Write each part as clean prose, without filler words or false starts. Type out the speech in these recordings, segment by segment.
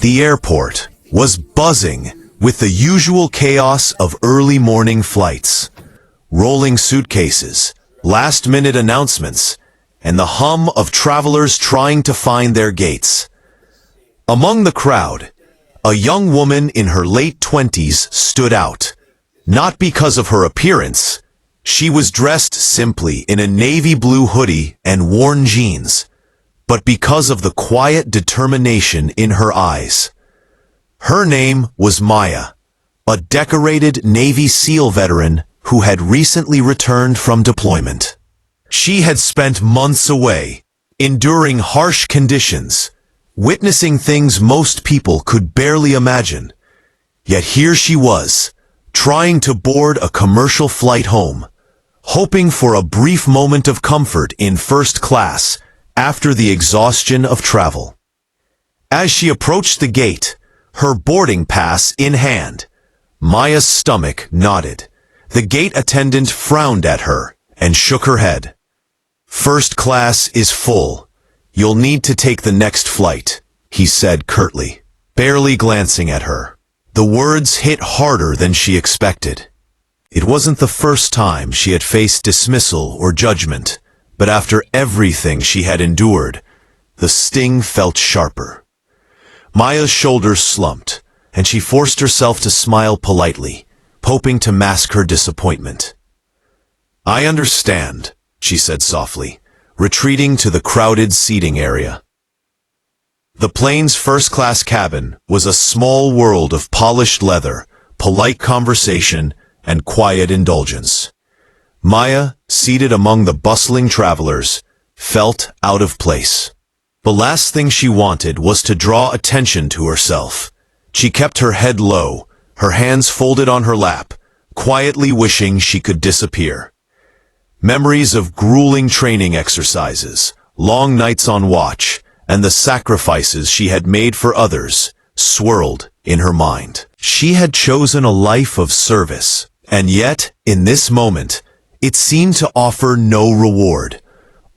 The airport was buzzing with the usual chaos of early morning flights, rolling suitcases, last-minute announcements, and the hum of travelers trying to find their gates. Among the crowd, a young woman in her late 20s stood out, not because of her appearance. She was dressed simply in a navy blue hoodie and worn jeans, but because of the quiet determination in her eyes. Her name was Maya, a decorated Navy SEAL veteran who had recently returned from deployment. She had spent months away, enduring harsh conditions, witnessing things most people could barely imagine. Yet here she was, trying to board a commercial flight home, hoping for a brief moment of comfort in first class after the exhaustion of travel. As she approached the gate, her boarding pass in hand, Maya's stomach knotted. The gate attendant frowned at her and shook her head. "First class is full. You'll need to take the next flight," he said curtly, barely glancing at her. The words hit harder than she expected. It wasn't the first time she had faced dismissal or judgment, but after everything she had endured, the sting felt sharper. Maya's shoulders slumped, and she forced herself to smile politely, hoping to mask her disappointment. "I understand," she said softly, retreating to the crowded seating area. The plane's first-class cabin was a small world of polished leather, polite conversation, and quiet indulgence. Maya, seated among the bustling travelers, felt out of place. The last thing she wanted was to draw attention to herself. She kept her head low, her hands folded on her lap, quietly wishing she could disappear. Memories of grueling training exercises, long nights on watch, and the sacrifices she had made for others swirled in her mind. She had chosen a life of service, and yet, in this moment, it seemed to offer no reward,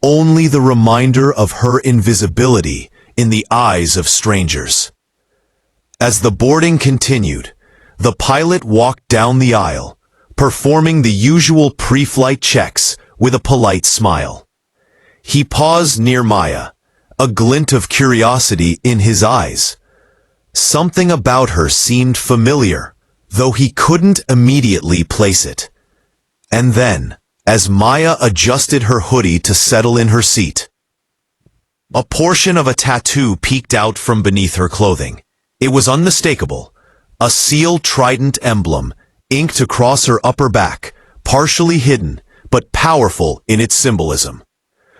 only the reminder of her invisibility in the eyes of strangers. As the boarding continued, the pilot walked down the aisle, performing the usual pre-flight checks with a polite smile. He paused near Maya, a glint of curiosity in his eyes. Something about her seemed familiar, though he couldn't immediately place it. And then, as Maya adjusted her hoodie to settle in her seat, a portion of a tattoo peeked out from beneath her clothing. It was unmistakable, a SEAL trident emblem inked across her upper back, partially hidden, but powerful in its symbolism.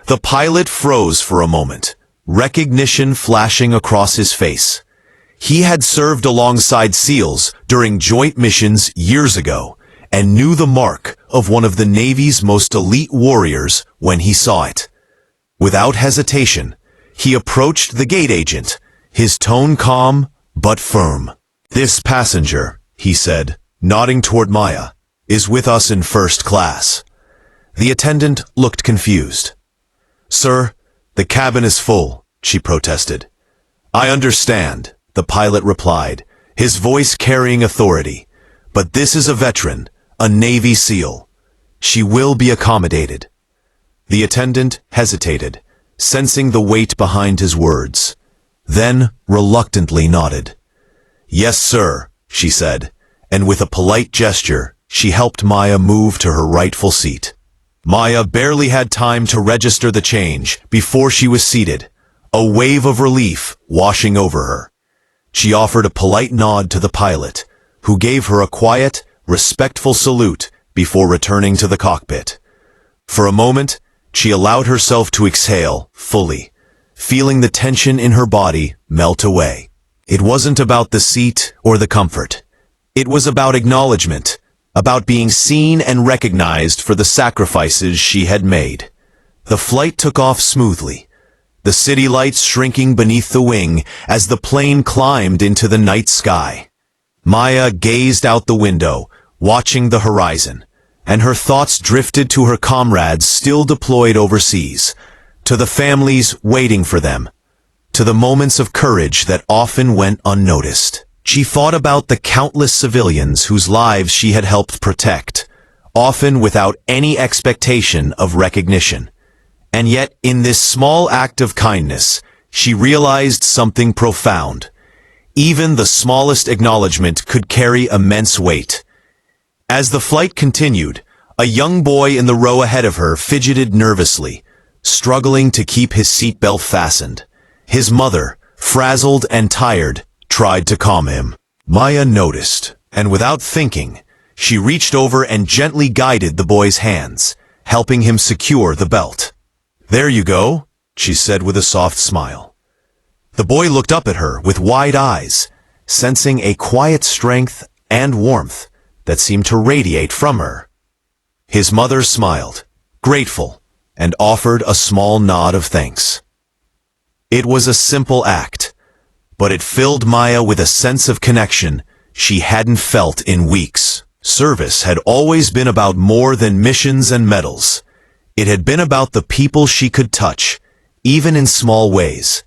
The pilot froze for a moment, recognition flashing across his face. He had served alongside SEALs during joint missions years ago, and knew the mark of one of the Navy's most elite warriors when he saw it. Without hesitation, he approached the gate agent, his tone calm but firm. "This passenger," he said, nodding toward Maya, "is with us in first class." The attendant looked confused. "Sir, the cabin is full," she protested. "I understand," the pilot replied, his voice carrying authority. "But this is a veteran, a Navy SEAL. She will be accommodated." The attendant hesitated, sensing the weight behind his words, then reluctantly nodded. "Yes, sir," she said, and with a polite gesture, she helped Maya move to her rightful seat. Maya barely had time to register the change before she was seated, a wave of relief washing over her. She offered a polite nod to the pilot, who gave her a quiet, respectful salute before returning to the cockpit. For a moment, she allowed herself to exhale fully, feeling the tension in her body melt away. It wasn't about the seat or the comfort. It was about acknowledgement, about being seen and recognized for the sacrifices she had made. The flight took off smoothly, the city lights shrinking beneath the wing as the plane climbed into the night sky. Maya gazed out the window, watching the horizon, and her thoughts drifted to her comrades still deployed overseas, to the families waiting for them, to the moments of courage that often went unnoticed. She thought about the countless civilians whose lives she had helped protect, often without any expectation of recognition. And yet, in this small act of kindness, she realized something profound. Even the smallest acknowledgement could carry immense weight. As the flight continued, a young boy in the row ahead of her fidgeted nervously, struggling to keep his seatbelt fastened. His mother, frazzled and tired, tried to calm him. Maya noticed, and without thinking, she reached over and gently guided the boy's hands, helping him secure the belt. "There you go," she said with a soft smile. The boy looked up at her with wide eyes, sensing a quiet strength and warmth that seemed to radiate from her. His mother smiled, grateful, and offered a small nod of thanks. It was a simple act, but it filled Maya with a sense of connection she hadn't felt in weeks. Service had always been about more than missions and medals. It had been about the people she could touch, even in small ways.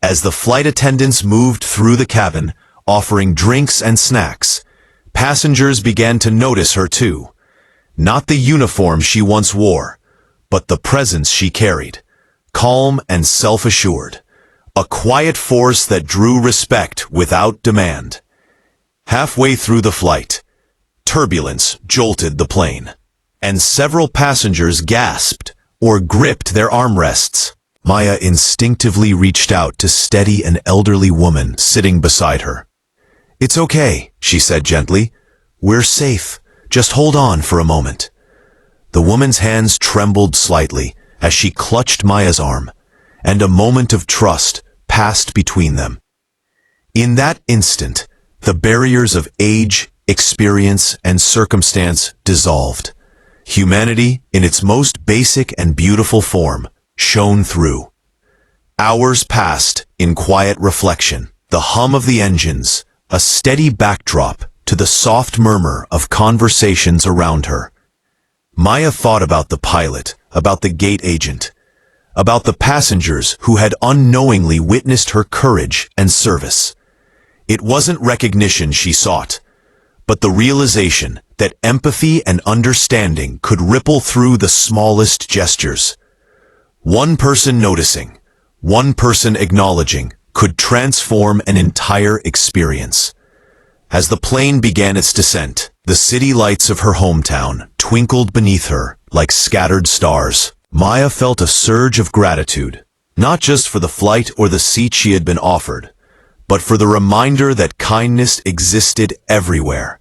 As the flight attendants moved through the cabin, offering drinks and snacks, passengers began to notice her too. Not the uniform she once wore, but the presence she carried, calm and self-assured, a quiet force that drew respect without demand. Halfway through the flight, turbulence jolted the plane, and several passengers gasped or gripped their armrests. Maya instinctively reached out to steady an elderly woman sitting beside her. "It's okay," she said gently. "We're safe. Just hold on for a moment." The woman's hands trembled slightly as she clutched Maya's arm, and a moment of trust passed between them. In that instant, the barriers of age, experience, and circumstance dissolved. Humanity, in its most basic and beautiful form, shone through. Hours passed in quiet reflection, the hum of the engines, a steady backdrop to the soft murmur of conversations around her. Maya thought about the pilot, about the gate agent, about the passengers who had unknowingly witnessed her courage and service. It wasn't recognition she sought, but the realization that empathy and understanding could ripple through the smallest gestures. One person noticing, one person acknowledging, could transform an entire experience. As the plane began its descent, the city lights of her hometown twinkled beneath her like scattered stars. Maya felt a surge of gratitude, not just for the flight or the seat she had been offered, but for the reminder that kindness existed everywhere,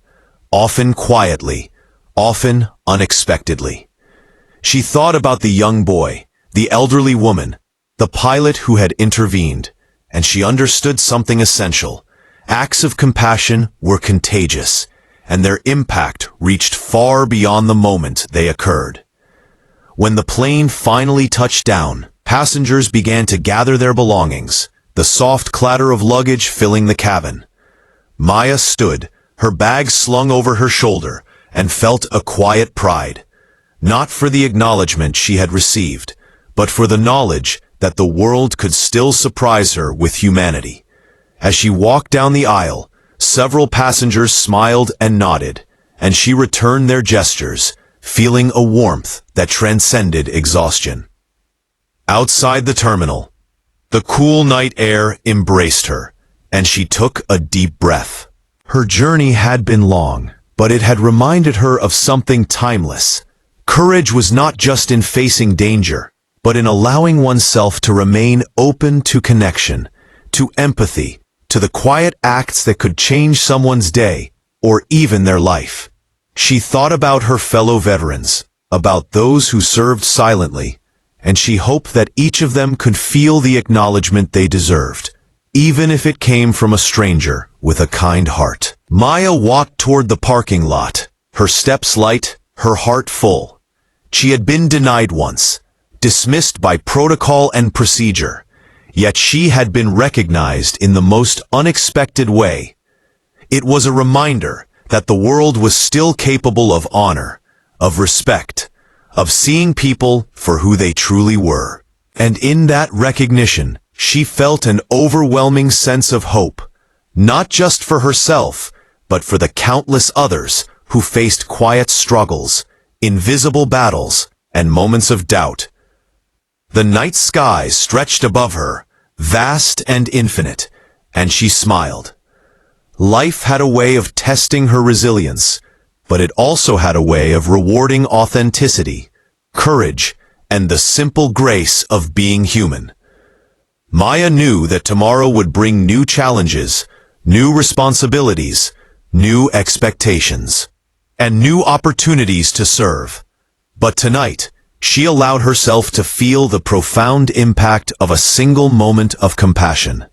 often quietly, often unexpectedly. She thought about the young boy, the elderly woman, the pilot who had intervened, and she understood something essential. Acts of compassion were contagious, and their impact reached far beyond the moment they occurred. When the plane finally touched down, passengers began to gather their belongings, the soft clatter of luggage filling the cabin. Maya stood, her bag slung over her shoulder, and felt a quiet pride, not for the acknowledgement she had received, but for the knowledge that the world could still surprise her with humanity. As she walked down the aisle, several passengers smiled and nodded, and she returned their gestures, feeling a warmth that transcended exhaustion. Outside the terminal, the cool night air embraced her, and she took a deep breath. Her journey had been long, but it had reminded her of something timeless. Courage was not just in facing danger, but in allowing oneself to remain open to connection, to empathy, to the quiet acts that could change someone's day, or even their life. She thought about her fellow veterans, about those who served silently, and she hoped that each of them could feel the acknowledgement they deserved, even if it came from a stranger with a kind heart. Maya walked toward the parking lot, her steps light, her heart full. She had been denied once, dismissed by protocol and procedure, yet she had been recognized in the most unexpected way. It was a reminder that the world was still capable of honor, of respect, of seeing people for who they truly were. And in that recognition, she felt an overwhelming sense of hope, not just for herself, but for the countless others who faced quiet struggles, invisible battles, and moments of doubt. The night sky stretched above her, vast and infinite, and she smiled. Life had a way of testing her resilience, but it also had a way of rewarding authenticity, courage, and the simple grace of being human. Maya knew that tomorrow would bring new challenges, new responsibilities, new expectations, and new opportunities to serve. But tonight, she allowed herself to feel the profound impact of a single moment of compassion.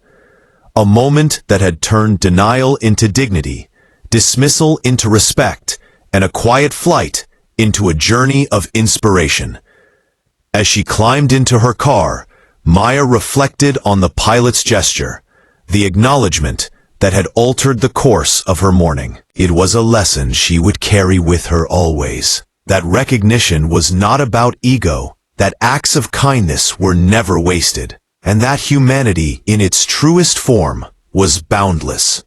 A moment that had turned denial into dignity, dismissal into respect, and a quiet flight into a journey of inspiration. As she climbed into her car, Maya reflected on the pilot's gesture, the acknowledgement that had altered the course of her morning. It was a lesson she would carry with her always. That recognition was not about ego, that acts of kindness were never wasted, and that humanity in its truest form was boundless.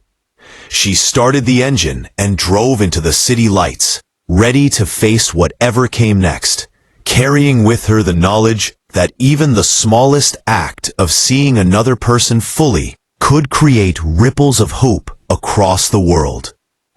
She started the engine and drove into the city lights, ready to face whatever came next, carrying with her the knowledge that even the smallest act of seeing another person fully could create ripples of hope across the world.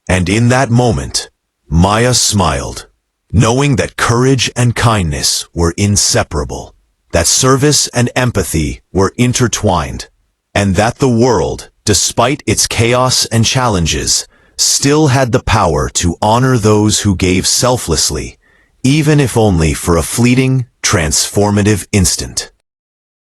And in that moment, Maya smiled, knowing that courage and kindness were inseparable, that service and empathy were intertwined, and that the world, despite its chaos and challenges, still had the power to honor those who gave selflessly, even if only for a fleeting, transformative instant.